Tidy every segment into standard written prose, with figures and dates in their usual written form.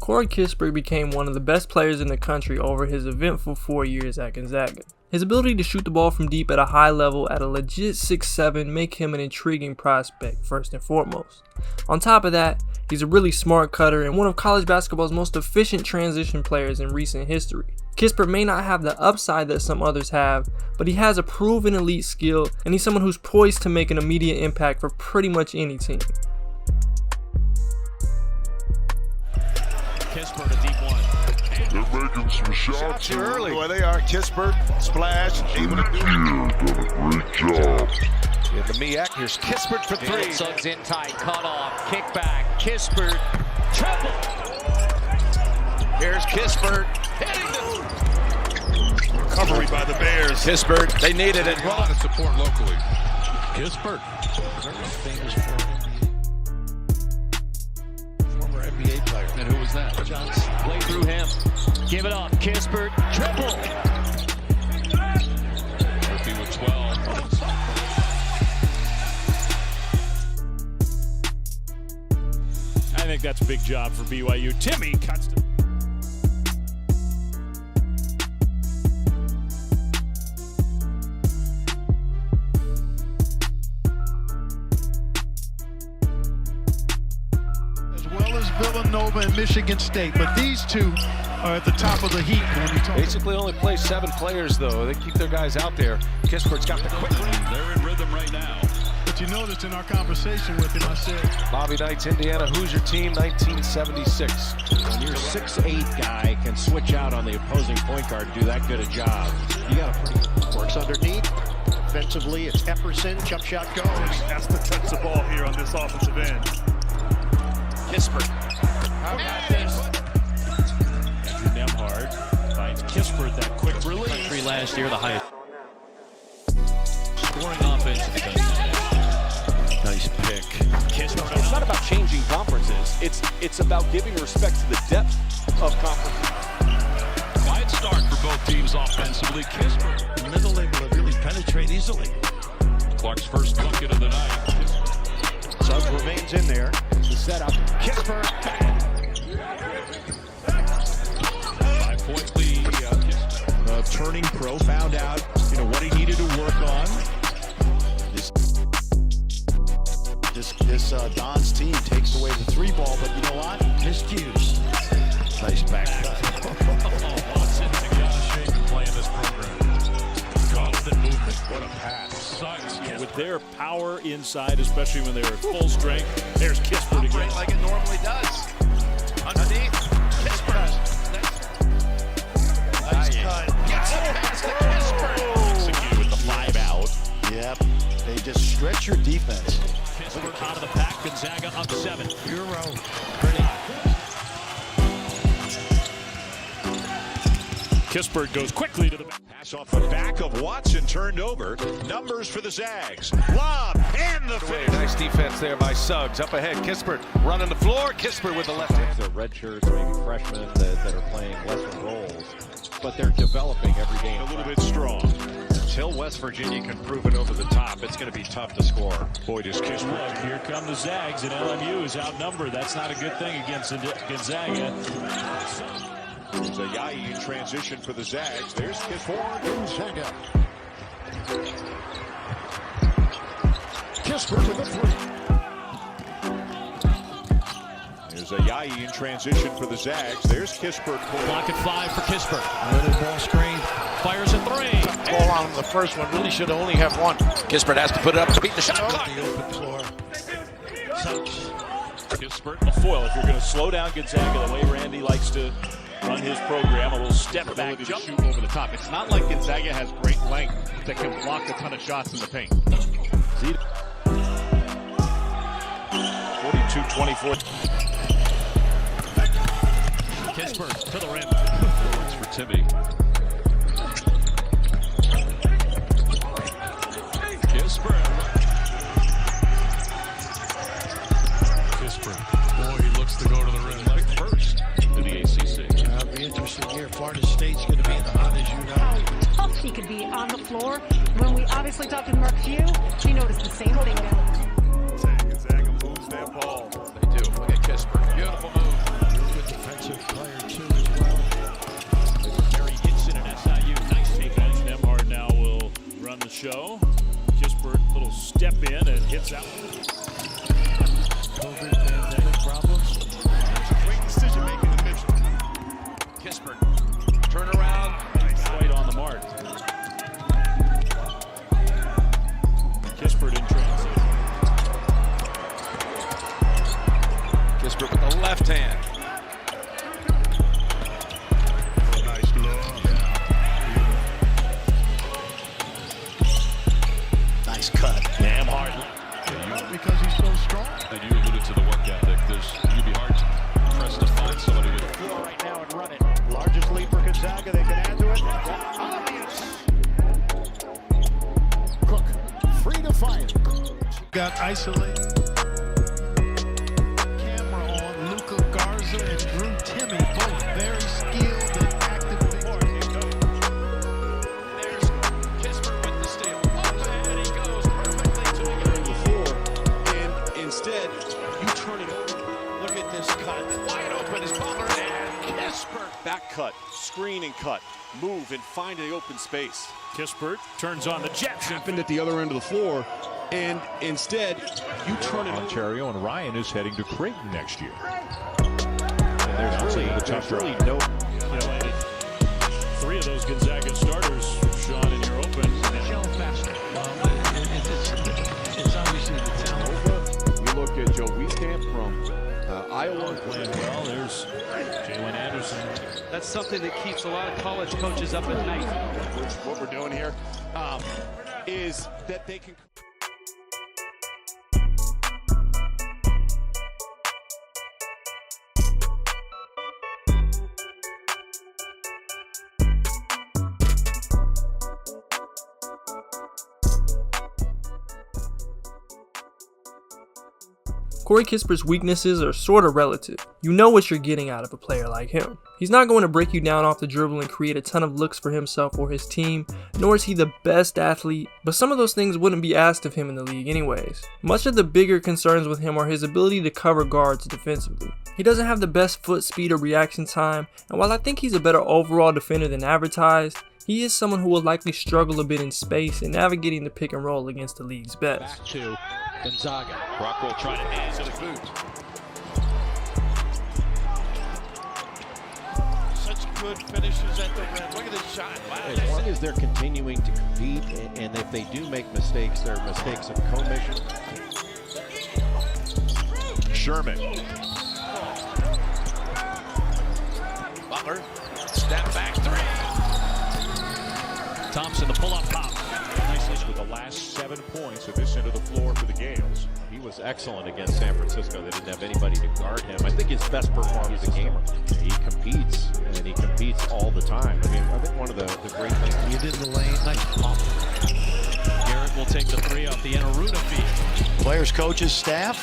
Kispert became one of the best players in the country over his eventful 4 years at Gonzaga. His ability to shoot the ball from deep at a high level at a legit 6'7" make him an intriguing prospect first and foremost. On top of that, he's a really smart cutter and one of college basketball's most efficient transition players in recent history. Kispert may not have the upside that some others have, but he has a proven elite skill and he's someone who's poised to make an immediate impact for pretty much any team. Kispert a deep one. They're making some shots here early. Boy, they are. Kispert, splash, able to done a great job. in the MEAC. Here's Kispert for three. Suggs in tight, cut off, kick back. Kispert, triple. Here's Kispert. Recovery by the Bears. Kispert, they needed it. A lot of support locally. Kispert, very famous former NBA player. And who was that? Johnson, play through him. Give it up. Kispert, triple. Murphy with 12. I think that's a big job for BYU. Timmy cuts to... Villanova and Michigan State, but these two are at the top of the heap when we talk. Basically only play 7 players, though. They keep their guys out there. Kispert's got the quick lead. They're in rhythm right now. But you noticed in our conversation with him, I said, Bobby Knight's Indiana Hoosier team, 1976. When your 6'8" guy can switch out on the opposing point guard, do that good a job. You got a pretty good works underneath. Offensively, it's Epperson. Jump shot goes. Has to touch the ball here on this offensive end. Kispert. How about this? Andrew Nemhard finds Kispert that quick release. Country last year, the highest scoring offense in the country. Nice pick. Kispert. It's not about changing conferences. It's about giving respect to the depth of conferences. Quiet start for both teams offensively. Kispert. Middle able to really penetrate easily. Clark's first bucket of the night. Suggs remains in there. It's the setup. Kispert. 5-point lead. Turning pro found out, what he needed to work on. This Don's team takes away the 3 ball, but you know what? Miscues. Nice back cut. Watson's in good shape to play in this program. Constant movement. What a pass. Suggs. With their power inside, especially when they're at full strength. There's Kispert again. Like it normally does. Underneath. Kispert. Nice cut. Gets it past the Kispert. Executed with the 5 out. Yep. They just stretch your defense. Kispert out of the pack. Gonzaga up 7. Euro. Pretty. Kispert goes quickly to the back. Pass off the back of Watson, turned over. Numbers for the Zags. Lob and the finish. Nice defense there by Suggs. Up ahead, Kispert running the floor. Kispert with the left hand. They're red shirts, maybe freshmen that are playing lesser roles, but they're developing every game. A little bit strong. Until West Virginia can prove it over the top, it's going to be tough to score. Boy, does Kispert. Look, here come the Zags, and LMU is outnumbered. That's not a good thing against Gonzaga. There's a Yai in transition for the Zags. There's Kispert. Gonzaga. Kispert with the 3. There's a Yai in transition for the Zags. There's Kispert. Clock at 5 for Kispert. Little ball screen. Fires a 3. Ball on him the first one. Really should only have 1. Kispert has to put it up to beat the shot clock. The open floor. Suggs. Kispert, a foil. If you're going to slow down Gonzaga the way Randy likes to run his program, a little step back To jump. shoot over the top. It's not like Gonzaga has great length that can block a ton of shots in the paint. 42-24. Kispert to the rim. That's for Timmy. Kispert. Boy, he looks to go to the rim like first in the ACC. That'll be interesting here. Florida State's going to be in the hunt, as you know. He could be on the floor. When we obviously talked to Mark Few, he noticed the same thing now. Gonzaga moves that ball. They do. Look at Kispert. Beautiful move. Good defensive gets that one. COVID pandemic problems. Great decision making in Mitchell. Kispert, turn around, Right on the mark. Kispert in transit. Kispert with the left hand. Nice love. Nice cut. Damn hard. Because he's so strong. And you alluded to the work ethic. You'd be hard pressed to find somebody to Floor right now and run it. Largest lead for Gonzaga. They can add to it. Obvious. Cook, free to fire. Got isolated. Camera on Luka Garza and Drew Timmy, both very skilled and active. There's Kispert with the steal. And he goes perfectly to it before. And instead, you turn it over. Look at this cut. Wide open is Butler and Kispert. Back cut, screen and cut, move and find the open space. Kispert turns on the Jets. Happened at the other end of the floor, and instead, you turn it over. Ontario, and Ryan is heading to Creighton next year. There's really no. You know, three of those Gonzaga starters, Sean, in your open. It's obviously the talent. You look at Joe Wieskamp from Iowa. Playing well. There's Jalen Anderson. That's something that keeps a lot of college coaches up at night. What we're doing here is that they can. Corey Kispert's weaknesses are sorta relative. You know what you're getting out of a player like him. He's not going to break you down off the dribble and create a ton of looks for himself or his team, nor is he the best athlete, but some of those things wouldn't be asked of him in the league anyways. Much of the bigger concerns with him are his ability to cover guards defensively. He doesn't have the best foot speed or reaction time, and while I think he's a better overall defender than advertised, he is someone who will likely struggle a bit in space and navigating the pick and roll against the league's best. Back to Gonzaga. Rockwell trying to add to the boot. Such good finishes at the rim. Look at this shot. Wow. As long as they're continuing to compete, and if they do make mistakes, they're mistakes of commission. Sherman. Butler, step back three. Thompson, the pull-up pop. Nicely with the last 7 points at this end of the floor for the Gales. He was excellent against San Francisco. They didn't have anybody to guard him. I think his best performance is a gamer. He competes, and he competes all the time. I mean, I think one of the great things. You did the lane. Nice pump. Garrett will take the three off the Anaruda feed. Players, coaches, staff.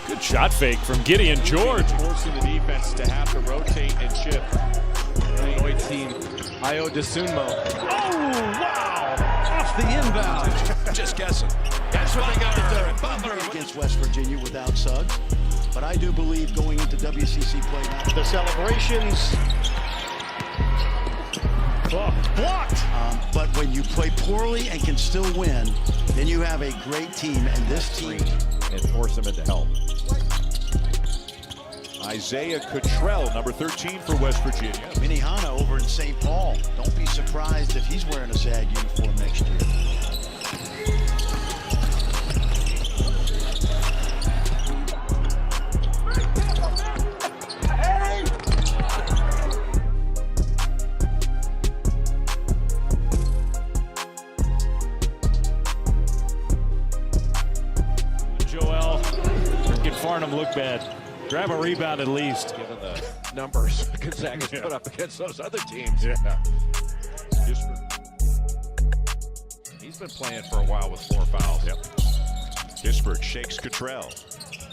Good shot fake from Gideon George. Forcing the defense to have to rotate and shift. Illinois team, Io DeSunmo. Oh, wow! Off the inbound. Just guessing. That's what they got to do. Butler Against West Virginia without Suggs. But I do believe going into WCC play now. The celebrations. Blocked. But when you play poorly and can still win, then you have a great team, and this team. And force him into help. Isaiah Cottrell, number 13 for West Virginia. Minihana over in St. Paul. Don't be surprised if he's wearing a SAG uniform next year. Joel, get Farnham look bad. Grab a rebound at least. Given the numbers Gonzaga's put up against those other teams. Yeah. He's been playing for a while with 4 fouls. Yep. Kispert shakes Cottrell.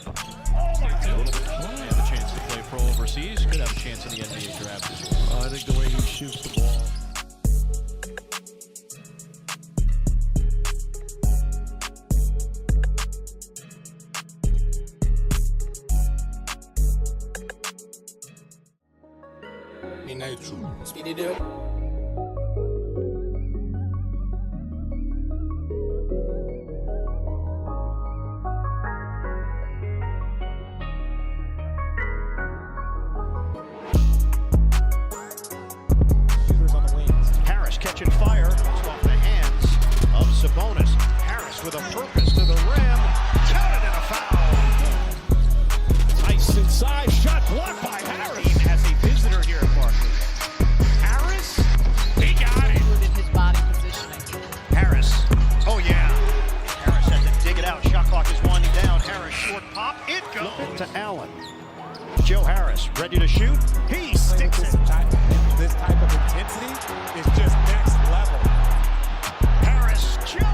Have a chance to play pro overseas. Could have a chance in the NBA draft as well. I think the way he shoots the ball. Speedy do. with a purpose to the rim. Counted and a foul. Nice inside shot blocked by Harris. As a visitor here at Barclays. Harris, he got it. Within his body positioning. Harris, oh yeah. Harris has to dig it out. Shot clock is winding down. Harris short pop. It goes to Allen. Joe Harris ready to shoot. He sticks it. This type of intensity is just next level. Harris, Joe.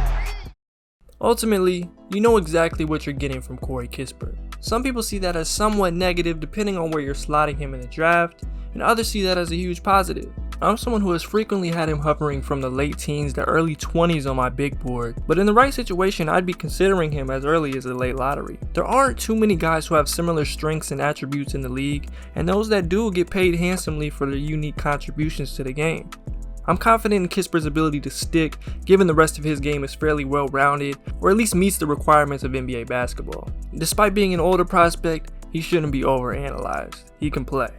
Ultimately, you know exactly what you're getting from Corey Kispert. Some people see that as somewhat negative depending on where you're slotting him in the draft, and others see that as a huge positive. I'm someone who has frequently had him hovering from the late teens to early 20s on my big board, but in the right situation I'd be considering him as early as the late lottery. There aren't too many guys who have similar strengths and attributes in the league, and those that do get paid handsomely for their unique contributions to the game. I'm confident in Kispert's ability to stick, given the rest of his game is fairly well rounded, or at least meets the requirements of NBA basketball. Despite being an older prospect, he shouldn't be overanalyzed. He can play.